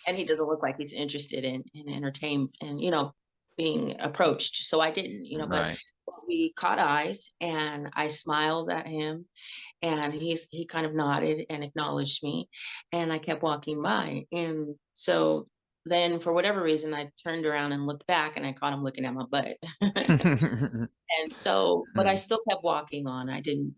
and he doesn't look like he's interested in entertainment and being approached. So I didn't, but Right. we caught eyes, and I smiled at him, and he kind of nodded and acknowledged me, and I kept walking by. And so then for whatever reason I turned around and looked back and I caught him looking at my butt. And so, but I Mm. still kept walking on. I didn't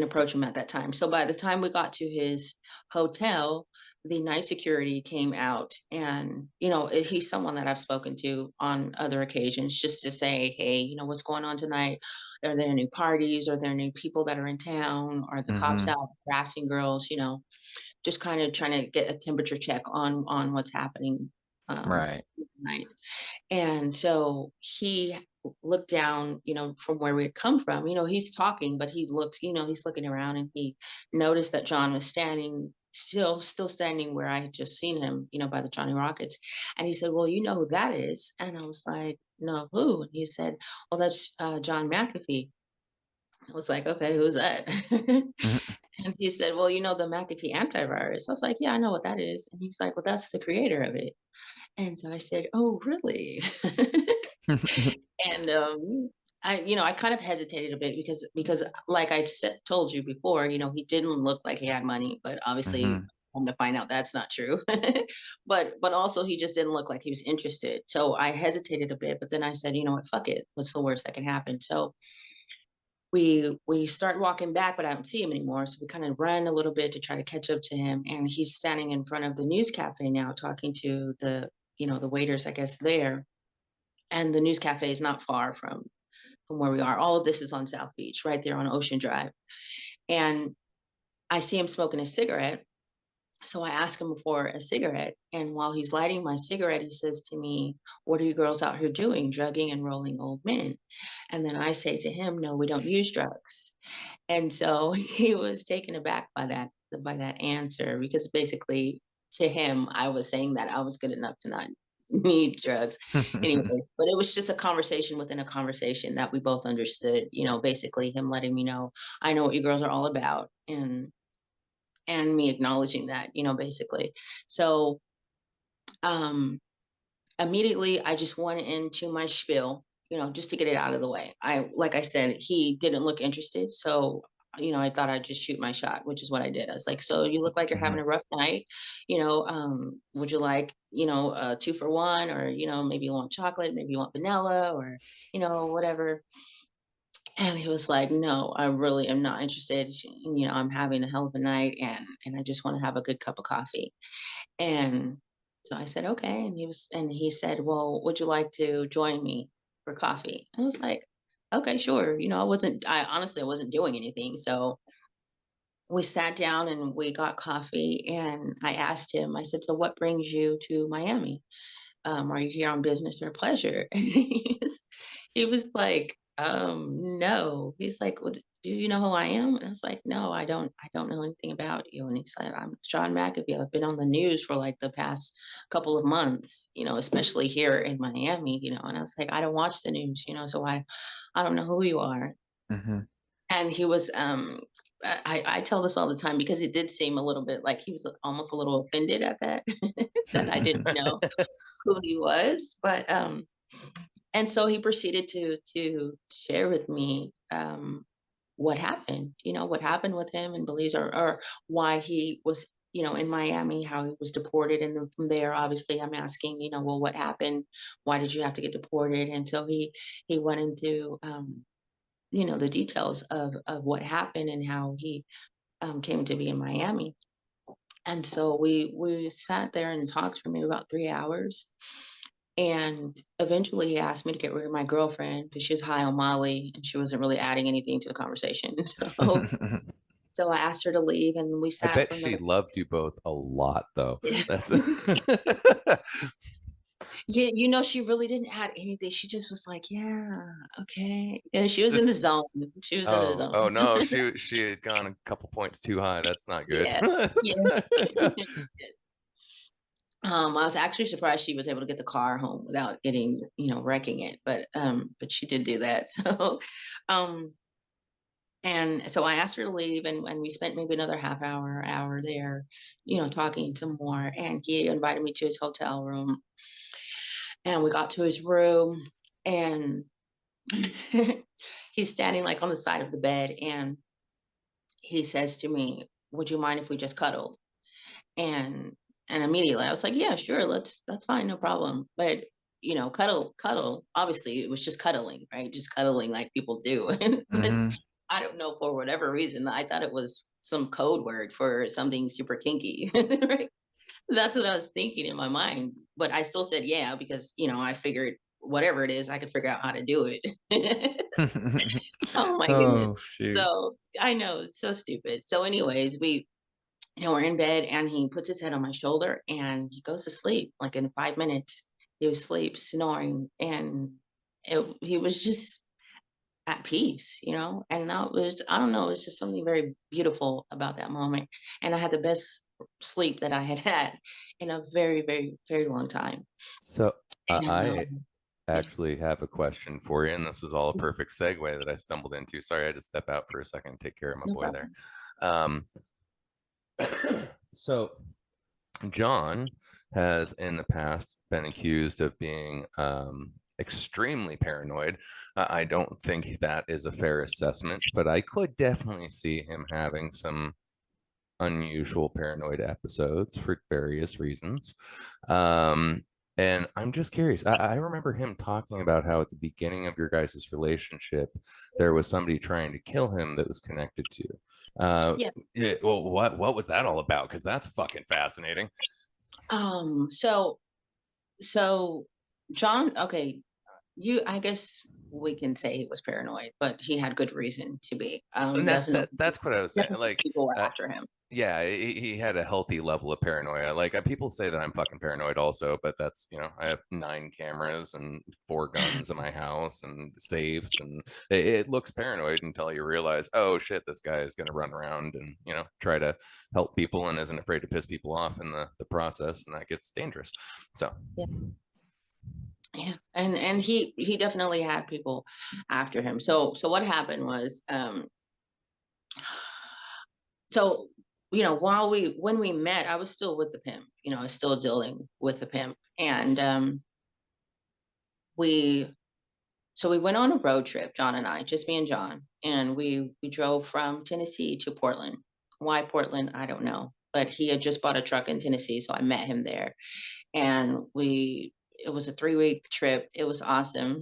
approach him at that time. So by the time we got to his hotel, the night security came out, and he's someone that I've spoken to on other occasions just to say, hey, what's going on tonight? Are there new parties? Are there new people that are in town? Are the cops Mhm. out harassing girls? Just kind of trying to get a temperature check on what's happening Right. tonight. And so he looked down, from where we had come from. He's talking, but he looked, he's looking around, and he noticed that John was standing still standing where I had just seen him, by the Johnny Rockets. And he said, "Well, you know who that is?" And I was like, "No, who?" And he said, "Well, that's John McAfee." I was like, "Okay, who's that?" And he said, "Well, the McAfee antivirus." I was like, "Yeah, I know what that is." And he's like, "Well, that's the creator of it." And so I said, "Oh, really?" And I kind of hesitated a bit because like I told you before, he didn't look like he had money, but obviously Mhm. I'm to find out that's not true. But also he just didn't look like he was interested. So I hesitated a bit, but then I said, "You know what, fuck it. What's the worst that can happen?" So we start walking back, but I don't see him anymore. So we kind of run a little bit to try to catch up to him. And he's standing in front of the news cafe now talking to the waiters, I guess, there. And the news cafe is not far from where we are. All of this is on South Beach, right there on Ocean Drive. And I see him smoking a cigarette. So I ask him for a cigarette. And while he's lighting my cigarette, he says to me, "What are you girls out here doing? Drugging and rolling old men?" And then I say to him, "No, we don't use drugs." And so he was taken aback by that answer, because basically to him, I was saying that I was good enough to not need drugs anyway. But it was just a conversation within a conversation that we both understood, basically him letting me know, "I know what you girls are all about," and me acknowledging that, basically. So um immediately I just went into my spiel, just to get it out of the way. Like I said, he didn't look interested. So, I thought I'd just shoot my shot, which is what I did. I was like, "So you look like you're having Mhm. a rough night. Would you like, 2 for 1, or, maybe you want chocolate, maybe you want vanilla, or, whatever." And he was like, "No, I really am not interested. I'm having a hell of a night, and I just want to have a good cup of coffee." And so I said, "Okay." And he said, "Well, would you like to join me for coffee?" I was like, "Okay, sure." I honestly, I wasn't doing anything. So we sat down and we got coffee, and I asked him, I said, "So what brings you to Miami? Are you here on business or pleasure?" And he was like, "No." He's like, "Well, do you know who I am?" And I was like, "No, I don't know anything about you." And he said, "I'm John McAfee. I've been on the news for like the past couple of months, especially here in Miami, And I was like, "I don't watch the news, so I don't know who you are." Mhm. And he was, I tell this all the time because it did seem a little bit like he was almost a little offended at that, that I didn't know who he was. But and so he proceeded to share with me what happened, what happened with him in Belize, or why he was, in Miami, how he was deported. And then from there, obviously, I'm asking, well, what happened? Why did you have to get deported? And so he went into the details of what happened and how he came to be in Miami. And so we sat there and talked for maybe about 3 hours. And eventually he asked me to get rid of my girlfriend because she was high on Molly and she wasn't really adding anything to the conversation. So I asked her to leave, and we I sat bet for she another. loved you both a lot, though. Yeah. That's Yeah, she really didn't add anything. She just was like, "Yeah, okay." And she was in just the zone. She was in the oh zone. no, she had gone a couple points too high. That's not good. Yeah. Yeah. I was actually surprised she was able to get the car home without getting, wrecking it, but she did do that. So, um, and so I asked her to leave, and we spent maybe another half hour there, talking some more. And he invited me to his hotel room, and we got to his room, and he's standing like on the side of the bed, and he says to me, "Would you mind if we just cuddled?" And immediately I was like, "Yeah, sure, that's fine, no problem." But cuddle, obviously it was just cuddling, right? Just cuddling like people do. But Mhm. I don't know, for whatever reason, I thought it was some code word for something super kinky. Right? That's what I was thinking in my mind. But I still said yeah, because I figured whatever it is, I could figure out how to do it. Oh my goodness. Oh, shoot. So I know it's so stupid. So, anyways, we're in bed, and he puts his head on my shoulder and he goes to sleep. Like in 5 minutes, he was asleep, snoring. And he was just at peace, and that was, I don't know, it's just something very beautiful about that moment. And I had the best sleep that I had had in a very, very, very long time. So And I yeah, actually have a question for you, and this was all a perfect segue that I stumbled into. Sorry, I had to step out for a second and take care of my no boy there. problem. Um, so John has in the past been accused of being extremely paranoid. I don't think that is a fair assessment, but I could definitely see him having some unusual paranoid episodes for various reasons. Um, and I'm just curious. I remember him talking about how at the beginning of your guys' relationship, there was somebody trying to kill him that was connected to you. Yeah. Yeah, well, what was that all about? Because that's fucking fascinating. So so John, okay, I guess we can say he was paranoid, but he had good reason to be. And Definitely, that's what I was saying. definitely Like, people were uh, after him. yeah, he had a healthy level of paranoia. Like, people say that I'm fucking paranoid also, but that's, I have 9 cameras and 4 guns in my house and safes, and it looks paranoid until you realize, oh shit, this guy is going to run around and try to help people and isn't afraid to piss people off in the process, and that gets dangerous. So Yeah. Yeah, and he definitely had people after him. So what happened was, so when we met, I was still with the pimp. I was still dealing with the pimp, and we so we went on a road trip, John and I, just me and John, and we drove from Tennessee to Portland. Why Portland? I don't know, but he had just bought a truck in Tennessee, so I met him there, and it was a 3-week trip. It was awesome.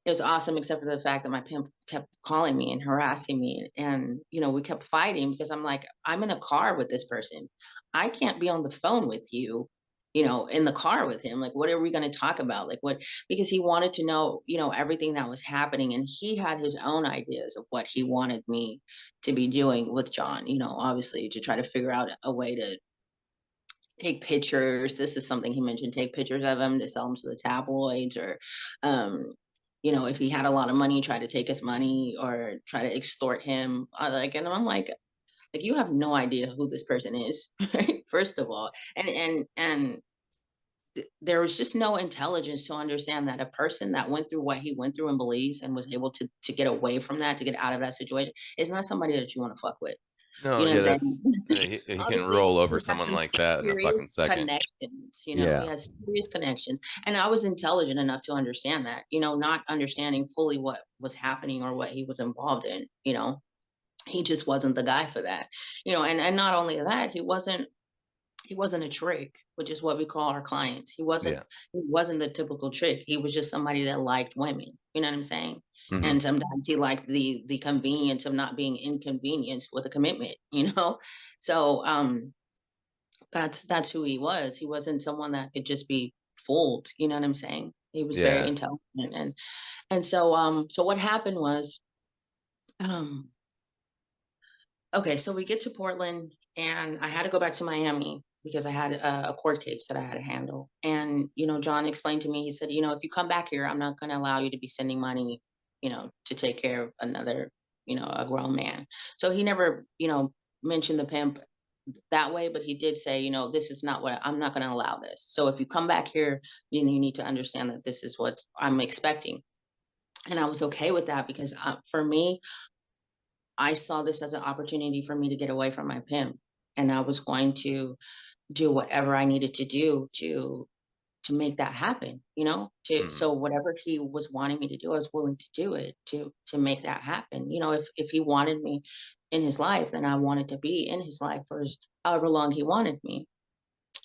It was awesome, except for the fact that my pimp kept calling me and harassing me. And, we kept fighting because I'm like, I'm in a car with this person. I can't be on the phone with you, in the car with him. Like, what are we going to talk about? Like, what? Because he wanted to know, everything that was happening. And he had his own ideas of what he wanted me to be doing with John, obviously to try to figure out a way to take pictures. This is something he mentioned, take pictures of him to sell them to the tabloids, or if he had a lot of money, try to take his money or try to extort him. And I'm like you have no idea who this person is, right? First of all. And there was just no intelligence to understand that a person that went through what he went through and believes and was able to get away from that, to get out of that situation, is not somebody that you want to fuck with. no, You know yeah, what I'm that's saying? he can Obviously, roll over he has someone some like that in a serious fucking second. connections. He Yeah. has serious connections, and I was intelligent enough to understand that. Not understanding fully what was happening or what he was involved in. He just wasn't the guy for that. And not only that, he wasn't a trick, which is what we call our clients. He wasn't Yeah. he wasn't the typical trick. He was just somebody that liked women. You know what I'm saying? Hmm. And sometimes he liked the convenience of not being inconvenienced with a commitment. So that's who he was. He wasn't someone that could just be fooled. You know what I'm saying? He was very Yeah. intelligent. And so what happened was, um okay, so we get to Portland, and I had to go back to Miami because I had a court case that I had to handle. And, John explained to me, he said, if you come back here, I'm not going to allow you to be sending money, to take care of another, a grown man. So he never, mentioned the pimp that way, but he did say, this is not what I'm not going to allow this. So if you come back here, you need to understand that this is what I'm expecting. And I was okay with that because for me, I saw this as an opportunity for me to get away from my pimp, and I was going to do whatever I needed to do to make that happen, Hmm. so whatever he was wanting me to do, I was willing to do it to make that happen. If he wanted me in his life, then I wanted to be in his life for however long he wanted me.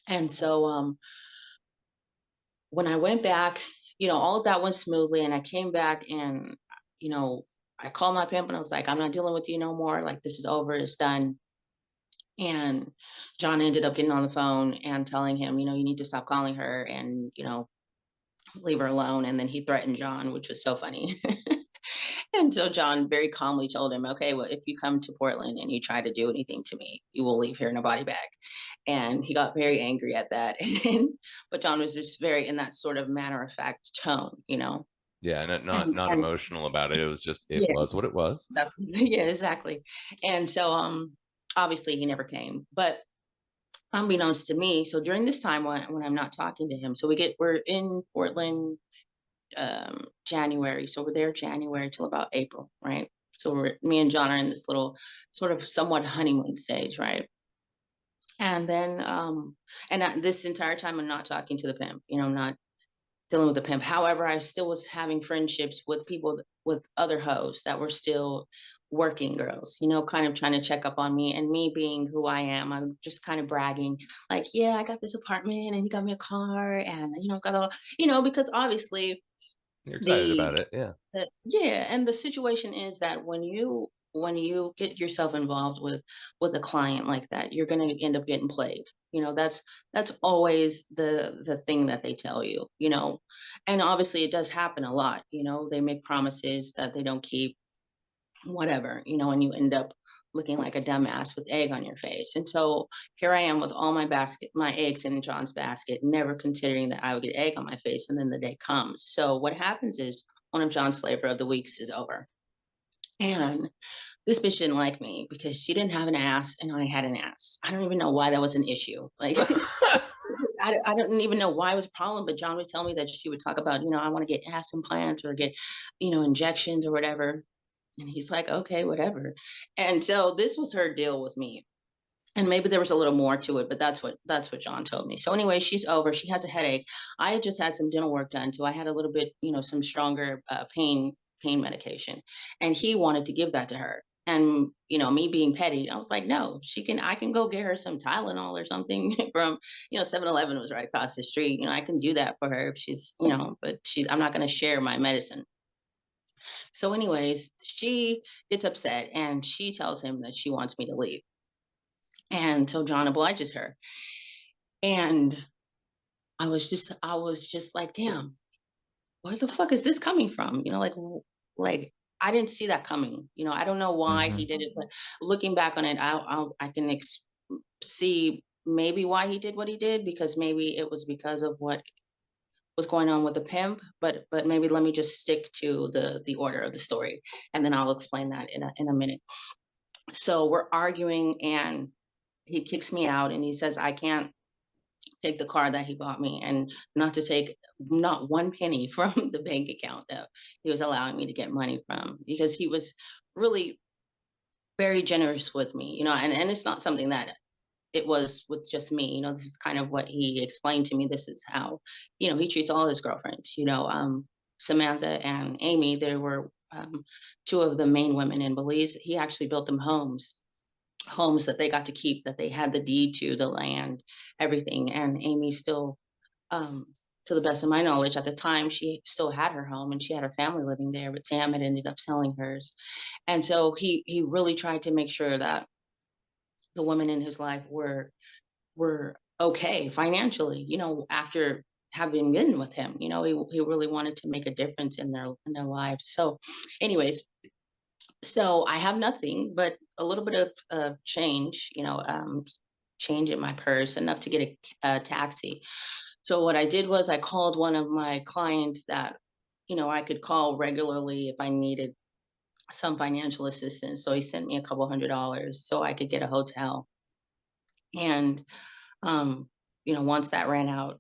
And so when I went back, all of that went smoothly, and I came back, and you know, I called my pimp and I was like, I'm not dealing with you no more. Like, this is over, it's done. And John ended up getting on the phone and telling him, you need to stop calling her and, leave her alone. And then he threatened John, which was so funny. And so John very calmly told him, okay, well, if you come to Portland and you try to do anything to me, you will leave here in a body bag. And he got very angry at that. But John was just very in that sort of matter of fact tone. Yeah, not And emotional about it. It was just it yeah, was what it was. yeah, exactly. And so obviously he never came. But unbeknownst to me, so during this time when I'm not talking to him, so we're in Portland January. So we're there January till about April, right? So me and John are in this little sort of somewhat honeymoon stage, right? And then this entire time I'm not talking to the pimp, I'm not dealing with the pimp. However, I still was having friendships with people with other hoes that were still working girls, kind of trying to check up on me, and me being who I am, I'm just kind of bragging, like, yeah, I got this apartment and he got me a car and, got all, because obviously You're excited the, about it. Yeah. yeah, and the situation is that when you get yourself involved with a client like that, you're going to end up getting played. That's always the thing that they tell you, and obviously it does happen a lot. They make promises that they don't keep, whatever, and you end up looking like a dumbass with egg on your face. And so here I am with all my eggs in John's basket, never considering that I would get egg on my face. And then the day comes. So what happens is one of John's flavor of the weeks is over. And this bitch didn't like me because she didn't have an ass and I had an ass. I don't even know why that was an issue. Like, I don't even know why it was a problem, but John would tell me that she would talk about, I want to get ass implants or get, injections or whatever. And he's like, okay, whatever. And so this was her deal with me. And maybe there was a little more to it, but that's what John told me. So anyway, she's over. She has a headache. I had just had some dental work done, so I had a little bit, some stronger pain medication, and he wanted to give that to her. And me being petty, I was like, no, I can go get her some Tylenol or something from 7-Eleven was right across the street. I can do that for her if she's, but I'm not going to share my medicine. So, anyways, she gets upset and she tells him that she wants me to leave. And so John obliges her. And I was just like, damn, where the fuck is this coming from? Like I didn't see that coming. I don't know why Mm-hmm. he did it, but looking back on it, I can see maybe why he did what he did, because maybe it was because of what was going on with the pimp, but maybe let me just stick to the order of the story, and then I'll explain that in a minute. So we're arguing, and he kicks me out, and he says I can't take the car that he bought me, and not to take not one penny from the bank account that he was allowing me to get money from, because he was really very generous with me, and it's not something that it was with just me. This is kind of what he explained to me. This is how, he treats all his girlfriends. Samantha and Amy, they were two of the main women in Belize. He actually built them homes that they got to keep, that they had the deed to the land, everything. And Amy still, to the best of my knowledge, at the time, she still had her home and she had her family living there, but Sam had ended up selling hers. And so he really tried to make sure that the women in his life were okay financially, after having been with him. He really wanted to make a difference in their lives. So anyways, so I have nothing but a little bit of change, change in my purse, enough to get a taxi. So what I did was I called one of my clients that, I could call regularly if I needed some financial assistance. So he sent me a couple $100 so I could get a hotel. And um, once that ran out,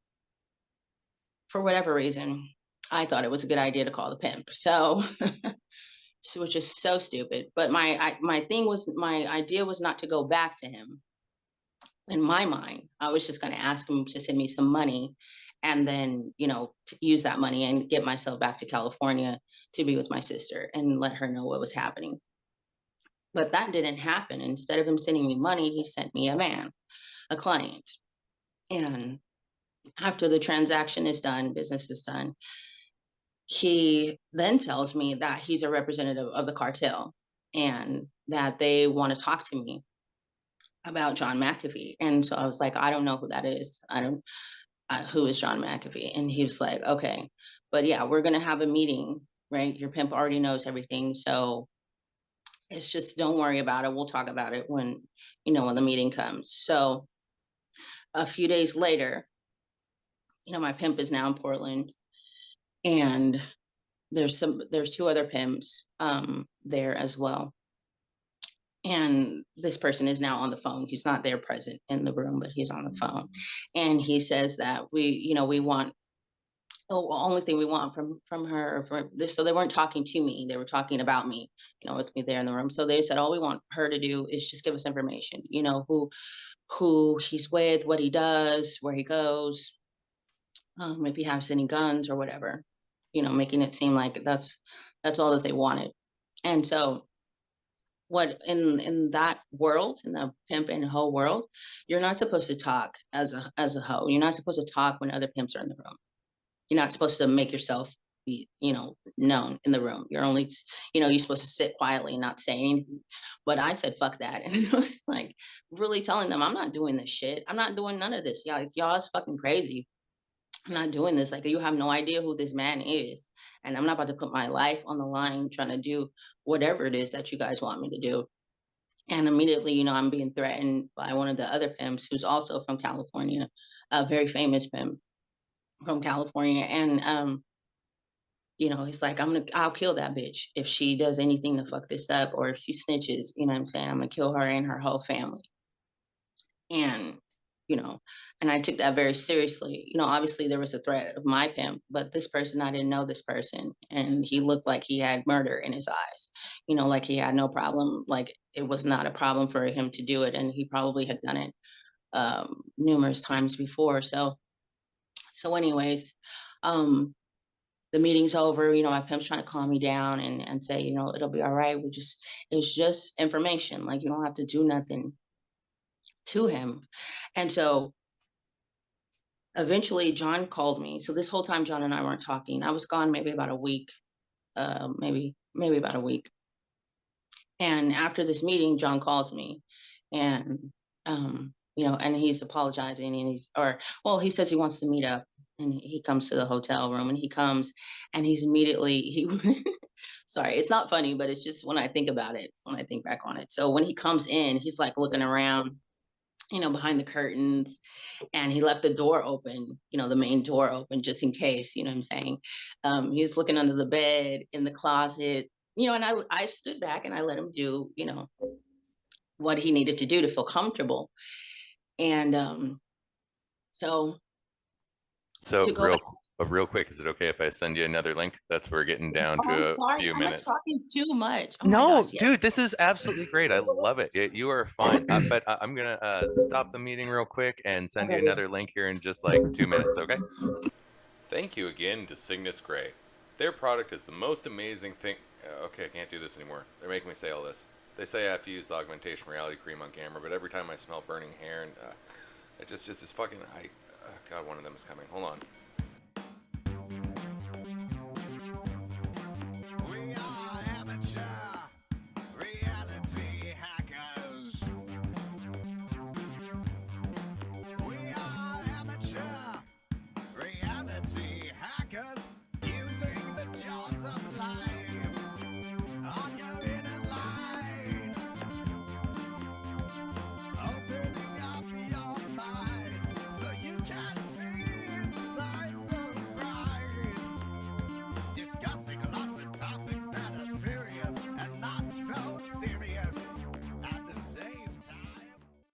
for whatever reason, I thought it was a good idea to call the pimp. So, which is so stupid. But my idea was not to go back to him. In my mind, I was just going to ask him to send me some money, and then to use that money and get myself back to California to be with my sister and let her know what was happening. But that didn't happen. Instead of him sending me money, he sent me a client. And after the transaction is done, business is done, he then tells me that he's a representative of the cartel and that they want to talk to me about John McAfee. And so I was like, I don't know who that is. I don't, who is John McAfee? And he was like, okay, but yeah, we're going to have a meeting, right? Your pimp already knows everything. So it's just, don't worry about it. We'll talk about it when the meeting comes. So a few days later, my pimp is now in Portland, and there's two other pimps there as well. And this person is now on the phone. He's not there present in the room, but he's on the phone. And he says that we want the only thing we want from her for this. So they weren't talking to me. They were talking about me, with me there in the room. So they said, all we want her to do is just give us information, who he's with, what he does, where he goes, if he has any guns or whatever, making it seem like that's all that they wanted. And so what in that world, in the pimp and hoe world, you're not supposed to talk as a hoe. You're not supposed to talk when other pimps are in the room. You're not supposed to make yourself be, known in the room. You're only, you're supposed to sit quietly and not say anything. But I said, fuck that. And it was like really telling them, I'm not doing this shit. I'm not doing none of this. Y'all is fucking crazy. I'm not doing this. Like, you have no idea who this man is. And I'm not about to put my life on the line trying to do whatever it is that you guys want me to do. And immediately, I'm being threatened by one of the other pimps who's also from California, a very famous pimp from California. And, he's like, I'll kill that bitch if she does anything to fuck this up, or if she snitches, you know what I'm saying? I'm gonna kill her and her whole family. And, and I took that very seriously. Obviously there was a threat of my pimp, but this person, I didn't know this person. And he looked like he had murder in his eyes, like he had no problem. Like, it was not a problem for him to do it. And he probably had done it numerous times before. So anyways, the meeting's over, my pimp's trying to calm me down and say, it'll be all right. It's just information. Like, you don't have to do nothing to him. And so eventually John called me. So this whole time, John and I weren't talking. I was gone maybe about a week, maybe about a week. And after this meeting, John calls me and, and he's apologizing and he says he wants to meet up, and he comes to the hotel room, and he comes and sorry, it's not funny, but it's just when I think about it, when I think back on it. So when he comes in, he's like looking around, behind the curtains, and he left the door open, the main door open, just in case, you know what I'm saying? He's looking under the bed, in the closet, and I stood back and I let him do, what he needed to do to feel comfortable. And So to go back, real quick, is it okay if I send you another link? That's we're getting down I'm to a sorry, few I'm minutes. talking too much. Oh my No, gosh, yes. dude, this is absolutely great. I love it. You are fine. But I'm gonna stop the meeting real quick and send you Okay. another link here in just like 2 minutes, okay? Thank you again to Cygnus Grey. Their product is the most amazing thing. Okay, I can't do this anymore. They're making me say all this. They say I have to use the augmentation reality cream on camera, but every time I smell burning hair and it just is fucking. God, one of them is coming. Hold on.